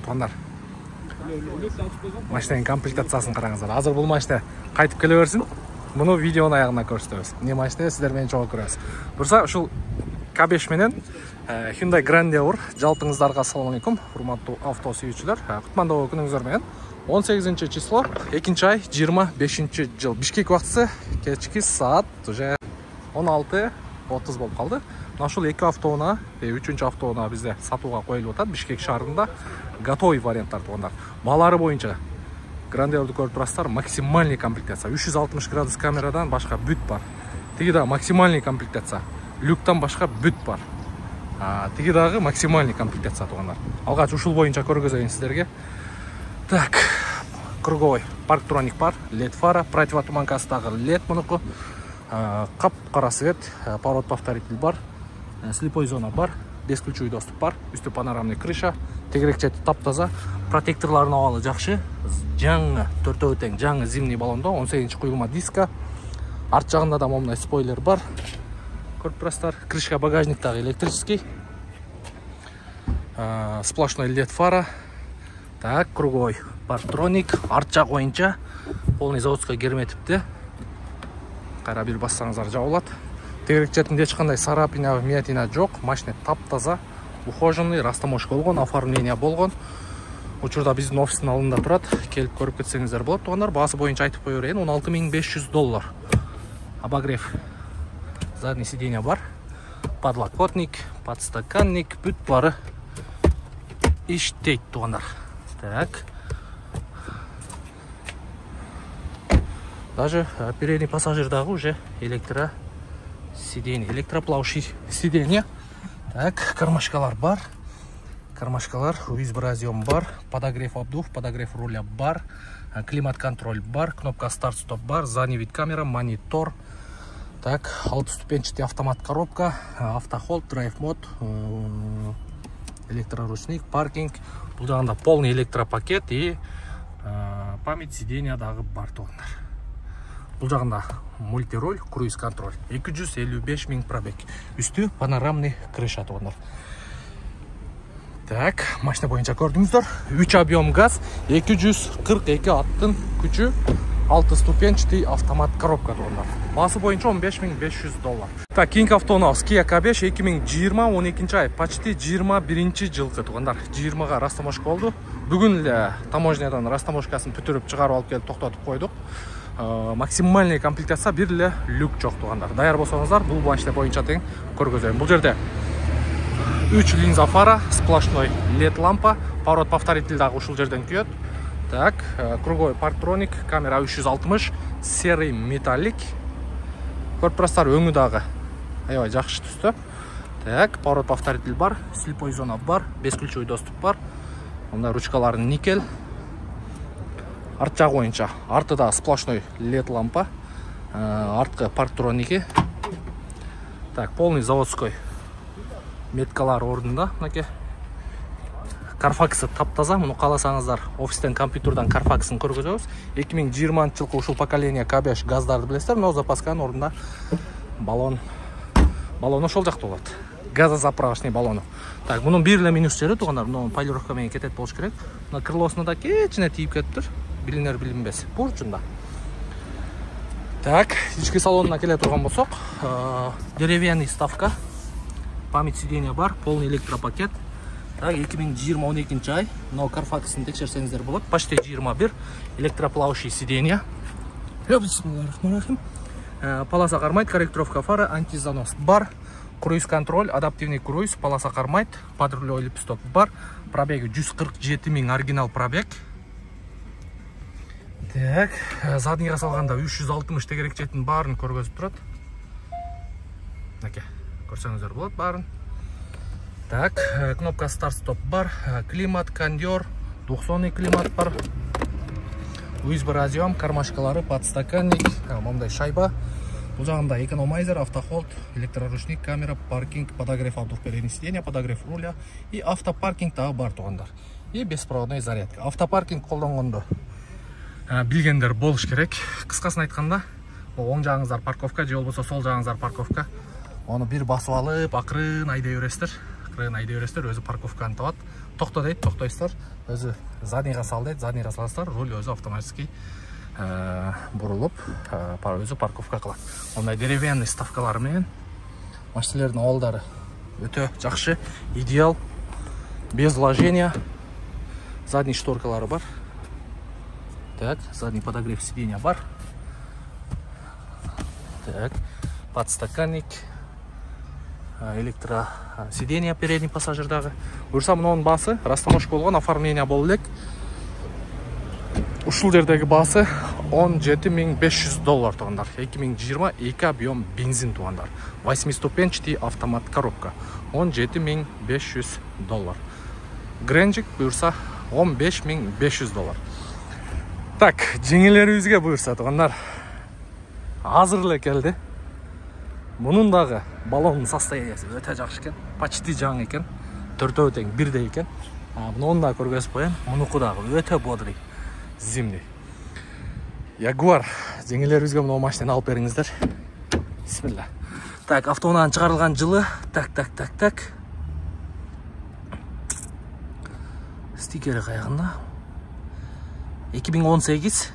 туугандар. Машинаның комплектациясын қараңыздар. Азыр бұл машина қайтып келе берсін. Мұны видеоның аяғына көрсетеміз. Не машина сіздермен чоң көресіз. Бұрса, ушул K5 менен Hyundai Grandeur бар. Жалпыңыздарға ассалаумалейкум, урматтуу авто сүйүүчүлөр. Кутмандуу күнүңүздөр менен 18 число, 2 ай, 25 жыл. Бишкек убактысы кечки саат уже 16:30 болуп калды. Ушул 2 автоуна, 3-чү автоуна бизде сатууга коюлуп атат. Бишкек шаарында готовый варианттар тугандар. Баалары боюнча Грандеурду көрүп турасыздар, максимальный комплектация. 360 градус камерадан башка бүт бар. Тиги да максимальный комплектация. Люктан башка бүт бар. Тиги дагы максимальный комплектация тугандар. Алгач ушул боюнча көргөзөйүн сиздерге. Так, круговой парктроник бар, LED фара, противотуманкасындагы LED мунуку, кап-кара свет, поворот повторитель бар, слепой зона бар, бесключевой доступ бар, үстү панорамный крыша, тегерек чети таптаза, протекторлордун абалы жакшы, жаңы төртөө тең жаңы зимний баллондо 18 куюлма диска, арт жагында да момундай спойлер бар. Көрүп турасыздар, крышка багажниктагы электрический, сплошной LED фара. Так, круговой парктроник, арт жак боюнча полный заводской герметипти. Кайра бир бассаңыздар жабылат. Тегерек четинде эч кандай царапина, вмятина жок. Машина таптаза, ухоженный, растаможка болгон, оформление болгон. Учурда биздин офистин алдында турат. Келип көрүп кетсеңиздер болот. Тугандар, баасы боюнча айтып кое берейин, $16500. Обогрев задний сиденье бар. Подлокотник, подстаканник, бүт бары иштейт тугандар. Так. Даже передний пассажир дагы уже электросиденье, электроплавающий сиденье. Так, кармашкалар бар. Кармашкалар, вибразион бар, подогрев обдув, подогрев руля бар, климат-контроль бар, кнопка старт-стоп бар, задний вид камера, монитор. Так, 6-ступенчатый автомат коробка, автохолд, драйв мод, электроручник, паркинг. Бул жагында полный электропакет и память сиденья дагы бар тугандар. Бул жагында мультироль, круиз контроль. 255 000 пробег. Үстү панорамный крыша тугандар. Так, машина боюнча көрдүңүздөр. 3 объем газ, 242 аттын күчү, 6-ступенчатый автомат коробка тугандар. Баасы боюнча $15500. Так, кийинки автоунабыз Kia K5 2020 12 ай, почти 21 жылкы тугандар. 20га растаможка болду. Бүгүн эле таможнядан растаможкасын бүтүрүп чыгарып алып келип токтотуп койдук. Максимальный комплектация бир эле люк жок тугандар. Даяр болсоңуздар, бул машина боюнча тең көргөзөйүн. Бул жерде 3 линза фара, сплошной LED лампа, поворот повторитель дагы ушул жерден күйөт. Так, круговой парктроник, камера 360, серый металлик. Көрүп турасыздар, өңү дагы аябай жакшы түстө. Так, поворот повторитель бар, слепой зона бар, бесключевой доступ бар. Мында ручкалары никель. Арт жагы боюнча, артыда сплошной LED лампа, арткы парктроники. Так, полный заводской меткалар ордунда, мынакей. Карфаксы таптаза, муну кааласаңыздар, офистен компьютердан карфаксын көргөзөбүз. 2020 жылкы ушул поколение K5 газдарды билесиздер, но запасканын ордунда баллон ошол жакта болот. Газозаправочный баллону. Так, мунун бир эле минус жери тугандар, муну полировка менен кетет болуш керек. Мына крылосуна да кечине тийип кетиптир. Билинер билинбес. Бурчунда. Так, ички салонуна келе турган болсок, деревянный ставка, память сиденья бар, полный электропакет. Так, 2020 ай, но карфаксын текшерсеңиздер болот. Почти 21, электроплавающий сиденье. Бисмиллахиррахманиррахим. Полоса кармайт, корректировка фары, антизанос бар, круиз контроль, адаптивный круиз, полоса кармайт, подрулевой липсток бар, пробеги 147 000 оригинал пробег. Так, заднийга салганда 360 тегерек четин баарын көргөзүп турат. Мынакей, көрсөңүздөр болот баарын. Так, кнопка старт-стоп бар, климат, кондер, 200 климат бар. USB-радиом, кармашкалары, подстаканник, момундай шайба. Бул жагында экономайзер, автохолд, электроручник, камера, паркинг, подогрев обдув переднего сиденья, подогрев руля и автопаркинг дагы бар тугандар. И беспроводной зарядка. Автопаркинг колдонгондо билгендер болуш керек. Кыскасын айтканда, оң жагыңыздар парковка, же болбосо сол жагыңыздар парковка. Оны бир басып алып, акырын айдай бересиздер. Өзү парковканы табат. токто дейт, токтойсуздар. Өзү заднийга сал дейт, заднийга саласыздар, руль өзү автоматически бурулуп, өзү парковка кылат. Ондай деревянный ставкалар менен машиналардын абалдары өтө жакшы, идеал, без вложения. Задний шторкалары бар. Так, задний подогрев сиденья бар. Так, подстаканник, электро сиденья передний пассажирдагы. Буюрса мунун баасы растаможка болгон, оформление болуп элек. Ушул жердеги баасы $17,500 туугандар. 2022 объем бензин туугандар. 8-ступенчатый автомат коробка. $17,500. Гренжик буюрса $15,500. Так, жеңелерибизге буюрса туугандар. Азыр эле келди. Мунун дагы баллондун состояниясы өтө жакшы экен. Почти жаңы экен. Төртөө тең бирдей экен. Мунун да көргөзүп коеюн. Мунуку дагы өтө бодрый. Зимний. Ягуар. Жеңелерибизге мына машинаны алып бериңиздер. Бисмилла. Так, автоунан чыгарылган жылы. Так. Стикери каягында. 2018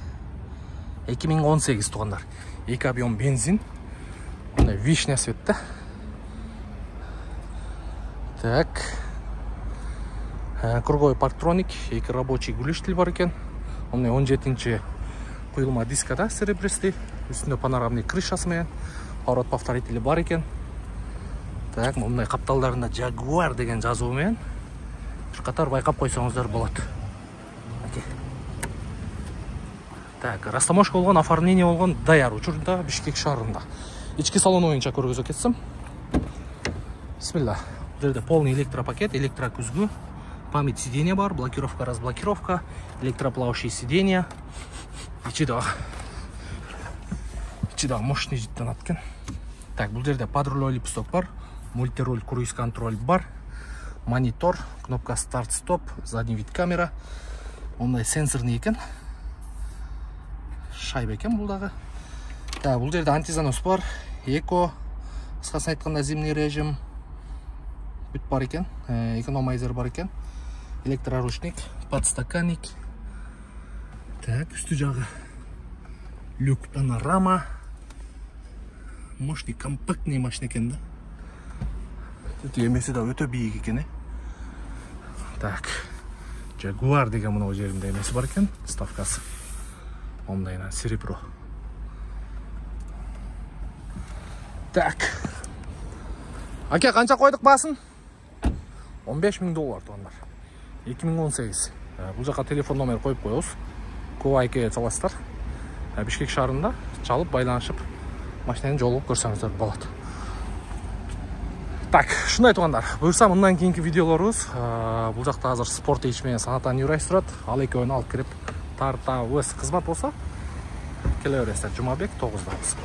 туугандар. 2 объем бензин. Мына вишня цветте. Так. Круговой парктроник, 2 рабочий глушитель бар экен. Мына 17-нчи куюлма дискада серебристый, үстүндө панорамный крышасы менен, поворот повторители бар экен. Так, мындай капталдарында Jaguar деген жазуу менен бир катар байкап койсоңуздар болот. Так, растаможка болгон, оформление болгон, даяр учурда Бишкек шаарында. Ички салон боюнча көргөзө кетсем. Бисмилла. Бул жерде полный электропакет, электрокүзгү, память сиденья бар, блокировка, разблокировка, электроплавающие сиденья. Ичи да мощный життен аткен. Так, бул жерде подруль липсток бар, мультируль, круиз контроль бар, монитор, кнопка старт-стоп, задний вид камера. Ондай сенсорный экен. Шайба экен бул дагы. Так, бул жерде антизанос бар, эко, кыскасын айтканда зимний режим бүт бар экен, экономайзер бар экен, электроручник, подстаканник. Так, үстү жагы люк, панорама. Мощный, компактный машина экен да. Эмеси да өтө бийик экен. Так, Jaguar деген мына жеринде эмеси бар экен, ставкасы. Ондайна серебро. Так. Аке, канча койдук баасын? $15,000 туугандар. 2018. Бул жака телефон номер коюп коебуз. Кубайке чаласыздар. Бишкек шаарында чалып байланышып машинаны жолугуп көрсөңүздөр болот. Так, шундай туугандар. Буюрса мындан кийинки видеолорубуз бул жакта азыр спорт ич менен Санатан Юрайс турат. Ал экөөнү алып кирип тартабыз. Кызмат болсо келе бересиздер. Жумабек 9-дабыз.